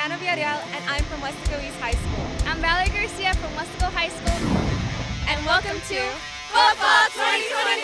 Mariana Villarreal, and I'm from KWES High School. I'm Valerie Garcia from Westico High School. And welcome to Football 2021!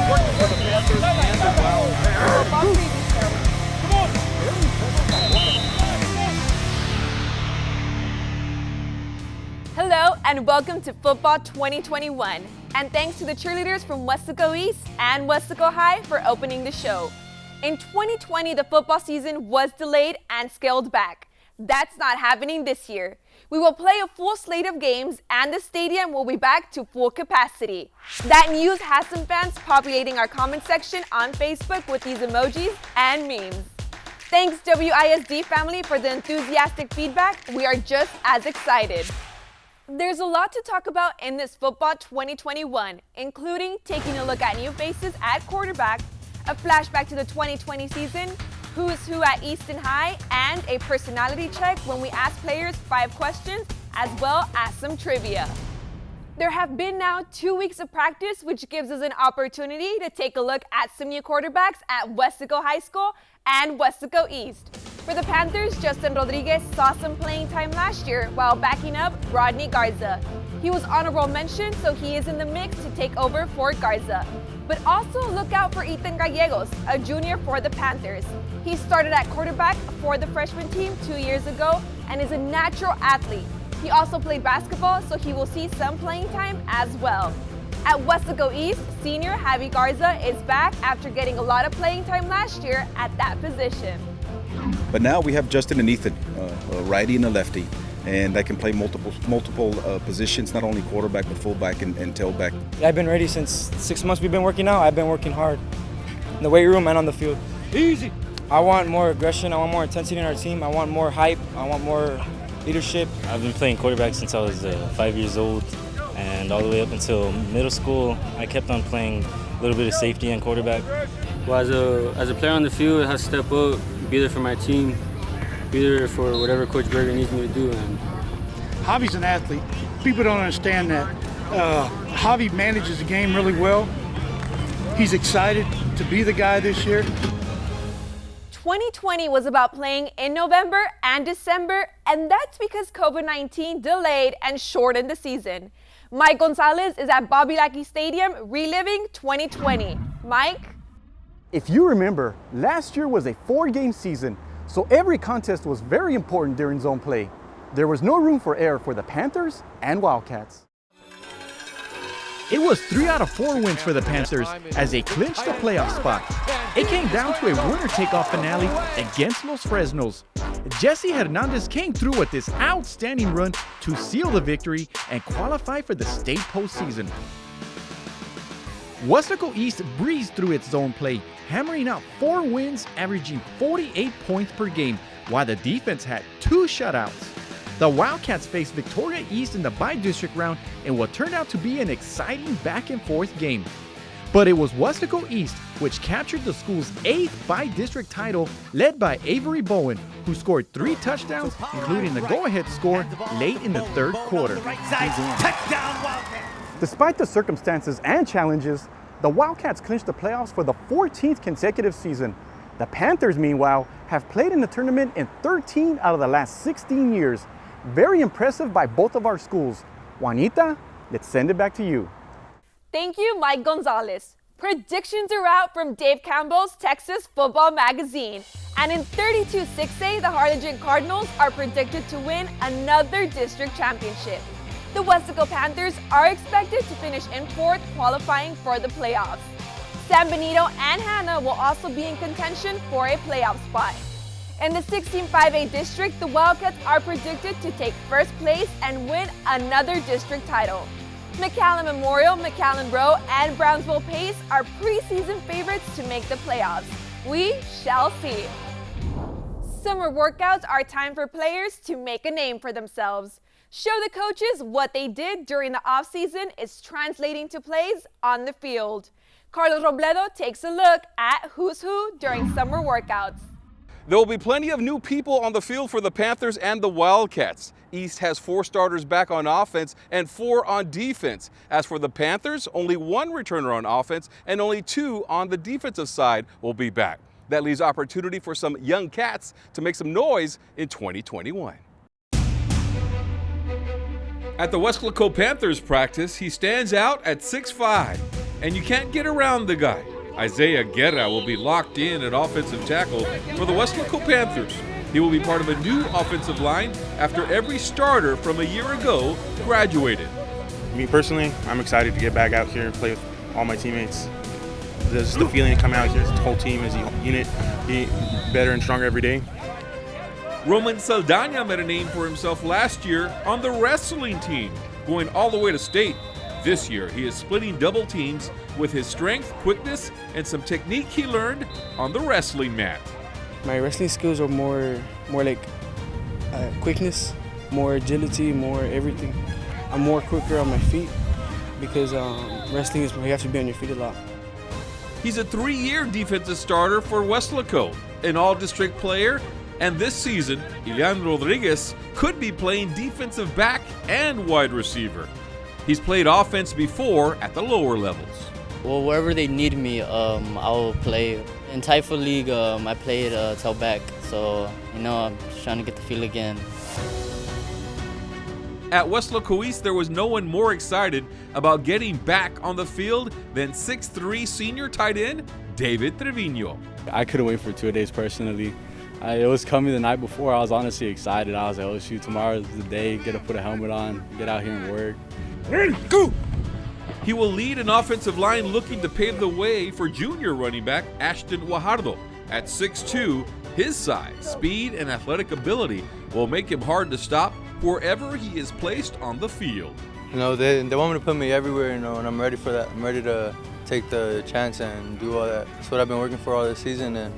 Working for the Panthers and the Wildcats. Hello and welcome to Football 2021. And thanks to the cheerleaders from Westico East and Westico High for opening the show. In 2020, the football season was delayed and scaled back. That's not happening this year. We will play a full slate of games and the stadium will be back to full capacity. That news has some fans populating our comment section on Facebook with these emojis and memes. Thanks WISD family for the enthusiastic feedback. We are just as excited. There's a lot to talk about in this Football 2021, including taking a look at new faces at quarterback, a flashback to the 2020 season, who's who at East and High, and a personality check when we ask players 5 questions, as well as some trivia. There have been now 2 weeks of practice, which gives us an opportunity to take a look at some new quarterbacks at Westico High School and Westico East. For the Panthers, Justin Rodriguez saw some playing time last year while backing up Rodney Garza. He was honorable mention, so he is in the mix to take over for Garza. But also look out for Ethan Gallegos, a junior for the Panthers. He started at quarterback for the freshman team 2 years ago and is a natural athlete. He also played basketball, so he will see some playing time as well. At Westico East, senior Javi Garza is back after getting a lot of playing time last year at that position. But now we have Justin and Ethan, a righty and a lefty, and they can play multiple positions, not only quarterback but fullback and tailback. I've been ready since 6 months we've been working out. I've been working hard in the weight room and on the field. Easy. I want more aggression. I want more intensity in our team. I want more hype. I want more leadership. I've been playing quarterback since I was 5 years old, and all the way up until middle school, I kept on playing a little bit of safety and quarterback. Well, as a player on the field, I have to step up, be there for my team, be there for whatever Coach Berger needs me to do. And Javi's an athlete. People don't understand that. Javi manages the game really well. He's excited to be the guy this year. 2020 was about playing in November and December, and that's because COVID-19 delayed and shortened the season. Mike Gonzalez is at Bobby Lackey Stadium reliving 2020. Mike? If you remember, last year was a 4-game season, so every contest was very important during zone play. There was no room for error for the Panthers and Wildcats. It was 3 out of 4 wins for the Panthers as they clinched the playoff spot. It came down to a winner-take-all finale against Los Fresnos. Jesse Hernandez came through with this outstanding run to seal the victory and qualify for the state postseason. Westico East breezed through its zone play, hammering out 4 wins, averaging 48 points per game, while the defense had 2 shutouts. The Wildcats faced Victoria East in the bi-district round in what turned out to be an exciting back-and-forth game. But it was Westico East which captured the school's 8th bi-district title, led by Avery Bowen, who scored 3 touchdowns, including the go-ahead score late in the 3rd quarter. Despite the circumstances and challenges, the Wildcats clinched the playoffs for the 14th consecutive season. The Panthers, meanwhile, have played in the tournament in 13 out of the last 16 years. Very impressive by both of our schools. Juanita, let's send it back to you. Thank you, Mike Gonzalez. Predictions are out from Dave Campbell's Texas Football Magazine. And in 32 6A, the Harlingen Cardinals are predicted to win another district championship. The Westico Panthers are expected to finish in 4th, qualifying for the playoffs. San Benito and Hanna will also be in contention for a playoff spot. In the 16 5A district, the Wildcats are predicted to take 1st place and win another district title. McAllen Memorial, McAllen Rowe, and Brownsville Pace are preseason favorites to make the playoffs. We shall see. Summer workouts are time for players to make a name for themselves. Show the coaches what they did during the offseason is translating to plays on the field. Carlos Robledo takes a look at who's who during summer workouts. There will be plenty of new people on the field for the Panthers and the Wildcats. East has 4 starters back on offense and 4 on defense. As for the Panthers, only 1 returner on offense and only 2 on the defensive side will be back. That leaves opportunity for some young cats to make some noise in 2021. At the Westlaco Panthers practice, he stands out at 6'5", and you can't get around the guy. Isaiah Guerra will be locked in at offensive tackle for the Westlaco Panthers. He will be part of a new offensive line after every starter from a year ago graduated. Me personally, I'm excited to get back out here and play with all my teammates. There's the feeling of coming out here, the whole team as a unit, be better and stronger every day. Roman Saldana made a name for himself last year on the wrestling team, going all the way to state. This year, he is splitting double teams with his strength, quickness, and some technique he learned on the wrestling mat. My wrestling skills are more like quickness, more agility, more everything. I'm more quicker on my feet because wrestling is you have to be on your feet a lot. He's a 3-year defensive starter for Westlaco, an all-district player, and this season, Elian Rodriguez could be playing defensive back and wide receiver. He's played offense before at the lower levels. Well, wherever they need me, I'll play. In Taifa League, I played tailback, so I'm just trying to get the feel again. At Westlaco East, there was no one more excited about getting back on the field than 6'3" senior tight end David Trevino. I couldn't wait for 2 days personally. It was coming the night before. I was honestly excited. I was like, oh shoot, tomorrow's the day, get to put a helmet on, get out here and work. Go! He will lead an offensive line looking to pave the way for junior running back Ashton Guajardo. At 6'2", his size, speed, and athletic ability will make him hard to stop wherever he is placed on the field. They want me to put me everywhere, and I'm ready for that. I'm ready to take the chance and do all that. That's what I've been working for all this season, and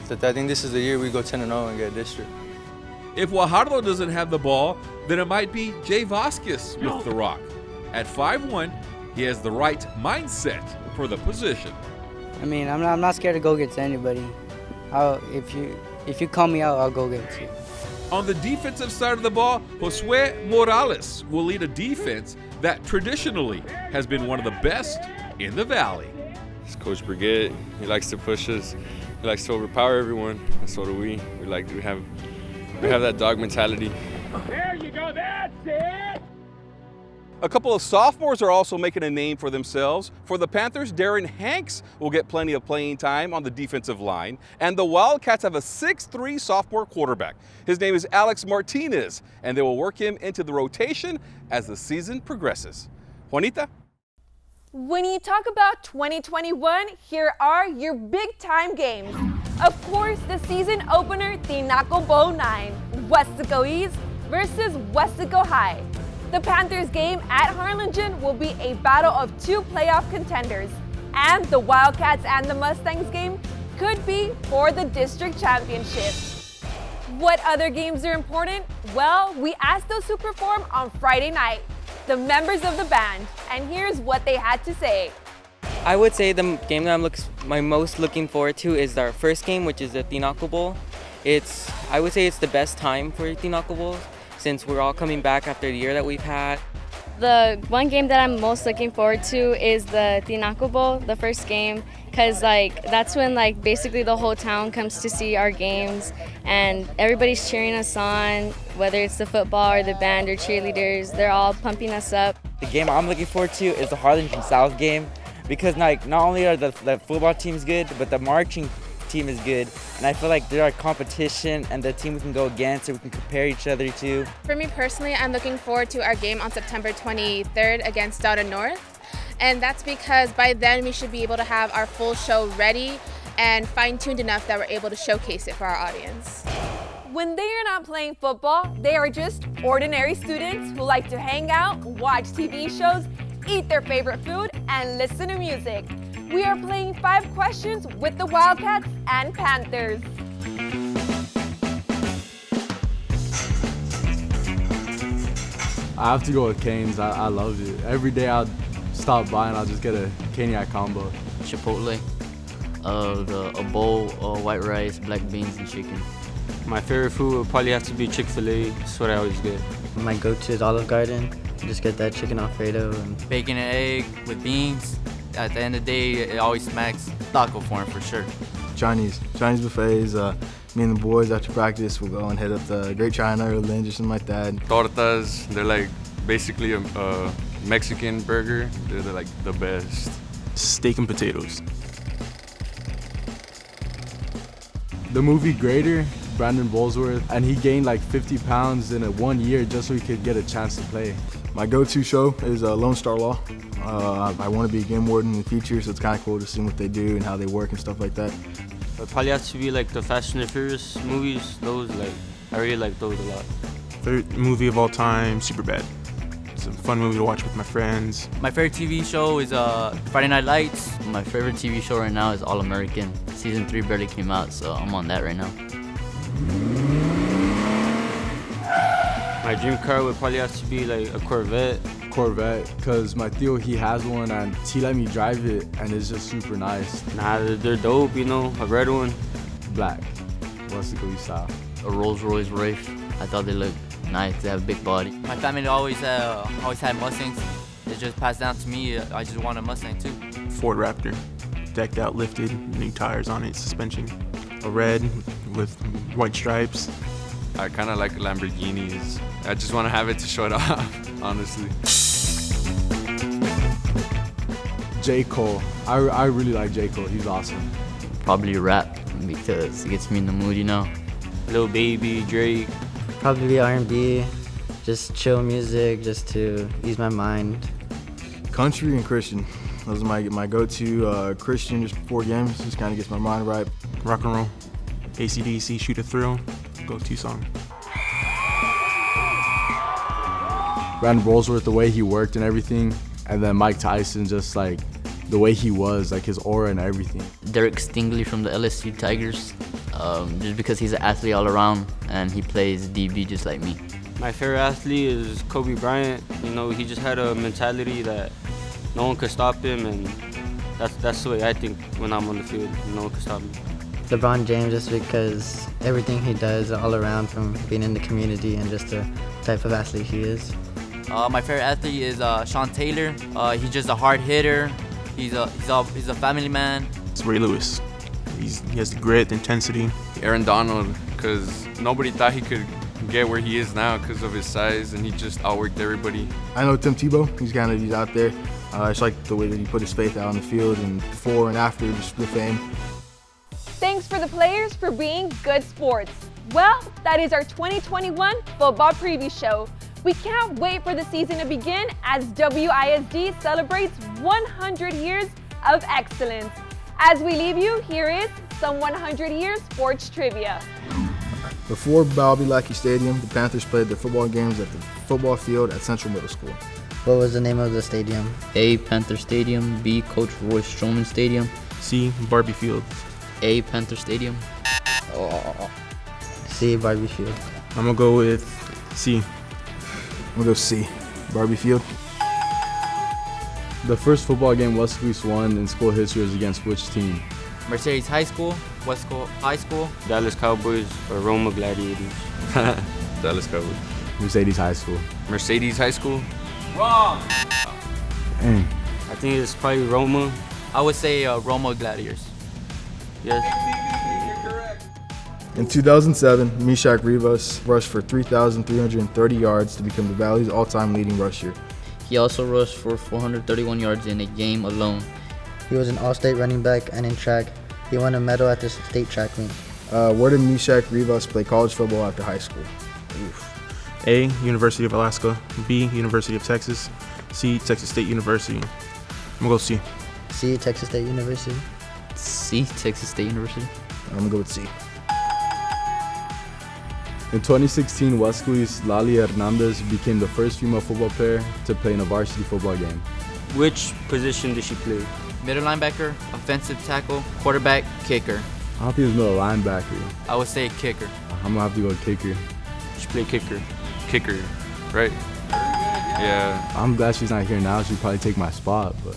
I think this is the year we go 10-0 and get district. If Guajardo doesn't have the ball, then it might be Jay Vasquez with the rock. At 5'1", he has the right mindset for the position. I mean, I'm not scared to go against anybody. If you call me out, I'll go against you. On the defensive side of the ball, Josue Morales will lead a defense that traditionally has been one of the best in the Valley. It's Coach Brigette. He likes to push us. He likes to overpower everyone, and so do we. We have that dog mentality. There you go, that's it! A couple of sophomores are also making a name for themselves. For the Panthers, Darren Hanks will get plenty of playing time on the defensive line, and the Wildcats have a 6'3" sophomore quarterback. His name is Alex Martinez, and they will work him into the rotation as the season progresses. Juanita? When you talk about 2021, here are your big-time games. Of course, the season opener, Tinaco Bowl 9, Westlaco East versus Westlaco High. The Panthers game at Harlingen will be a battle of two playoff contenders, and the Wildcats and the Mustangs game could be for the district championship. What other games are important? Well, we asked those who perform on Friday night, the members of the band, and here's what they had to say. I would say the game that I'm most looking forward to is our first game, which is the Tinaco Bowl. I would say it's the best time for Tinaco Bowl since we're all coming back after the year that we've had. The one game that I'm most looking forward to is the Tinaco Bowl, the first game, because that's when basically the whole town comes to see our games and everybody's cheering us on, whether it's the football or the band or cheerleaders, they're all pumping us up. The game I'm looking forward to is the Harlingen South game because not only are the football teams good, but the marching team is good, and I feel like they're a competition and the team we can go against and we can compare each other to. For me personally, I'm looking forward to our game on September 23rd against Delta North, and that's because by then we should be able to have our full show ready and fine-tuned enough that we're able to showcase it for our audience. When they are not playing football, they are just ordinary students who like to hang out, watch TV shows, eat their favorite food, and listen to music. We are playing 5 questions with the Wildcats and Panthers. I have to go with Cane's. I love it. Every day I'll stop by and I'll just get a Caniac combo. Chipotle, a bowl of white rice, black beans, and chicken. My favorite food would probably have to be Chick-fil-A. That's what I always get. My go-to is Olive Garden. Just get that chicken Alfredo. And bacon and egg with beans. At the end of the day, it always smacks taco form for sure. Chinese buffets. Me and the boys after practice, we'll go and head up to Great China or Lynch or something like that. Tortas, they're like basically a Mexican burger. They're like the best. Steak and potatoes. The movie Grader, Brandon Bolsworth, and he gained like 50 pounds in 1 year just so he could get a chance to play. My go-to show is Lone Star Law. I want to be a game warden in the future, so it's kind of cool to see what they do and how they work and stuff like that. It probably has to be like the Fast and Furious movies. Those, like, I really like those a lot. Favorite movie of all time, Superbad. It's a fun movie to watch with my friends. My favorite TV show is Friday Night Lights. My favorite TV show right now is All American. Season 3 barely came out, so I'm on that right now. My dream car would probably have to be like a Corvette. Corvette, because my Theo, he has one and he let me drive it and it's just super nice. Nah, they're dope, you know, a red one. Black, Westco style. A Rolls Royce Wraith. I thought they looked nice, they have a big body. My family always had Mustangs. It just passed down to me. I just want a Mustang too. Ford Raptor, decked out, lifted, new tires on it, suspension. A red with white stripes. I kind of like Lamborghinis. I just want to have it to show it off, honestly. J. Cole. I really like J. Cole. He's awesome. Probably rap because it gets me in the mood, you know. Lil Baby, Drake. Probably R&B, just chill music, just to ease my mind. Country and Christian. Those are my go-to. Christian just before games, just kind of gets my mind right. Rock and roll. AC/DC, Shoot a Thrill. Go-to song. Brandon Bolsworth, the way he worked and everything, and then Mike Tyson, just like the way he was, like his aura and everything. Derek Stingley from the LSU Tigers, just because he's an athlete all around and he plays DB just like me. My favorite athlete is Kobe Bryant. You know, he just had a mentality that no one could stop him, and that's the way I think when I'm on the field. No one could stop me. LeBron James, just because everything he does all around, from being in the community and just the type of athlete he is. My favorite athlete is Sean Taylor. He's just a hard hitter. He's a family man. It's Ray Lewis. He has the grit, the intensity. Aaron Donald, because nobody thought he could get where he is now because of his size, and he just outworked everybody. I know Tim Tebow. He's out there. I just like the way that he put his faith out on the field, and before and after, just the fame. Thanks for the players for being good sports. Well, that is our 2021 football preview show. We can't wait for the season to begin as WISD celebrates 100 years of excellence. As we leave you, here is some 100-year sports trivia. Before Bobby Lackey Stadium, the Panthers played their football games at the football field at Central Middle School. What was the name of the stadium? A, Panther Stadium. B, Coach Roy Stroman Stadium. C, Barbie Field. A, Panther Stadium. C, Barbie Field. I'm gonna go with C. I'm gonna go C, Barbie Field. The first football game Westco won in school history was against which team? Mercedes High School, Westco High School. Dallas Cowboys or Roma Gladiators. Dallas Cowboys. Mercedes High School. Mercedes High School? Wrong! Dang. I think it's probably Roma. I would say Roma Gladiators. Yes. In 2007, Mishak Rivas rushed for 3,330 yards to become the Valley's all-time leading rusher. He also rushed for 431 yards in a game alone. He was an all-state running back, and in track, he won a medal at the state track meet. Where did Mishak Rivas play college football after high school? A, University of Alaska. B, University of Texas. C, Texas State University. I'm gonna go C. C, Texas State University. C, Texas State University. I'm gonna go with C. In 2016, Westco's Lali Hernandez became the first female football player to play in a varsity football game. Which position did she play? Middle linebacker, offensive tackle, quarterback, kicker. I don't think it was middle linebacker. I would say kicker. I'm gonna have to go kicker. She played kicker. Kicker, right? Yeah. I'm glad she's not here now. She'd probably take my spot, but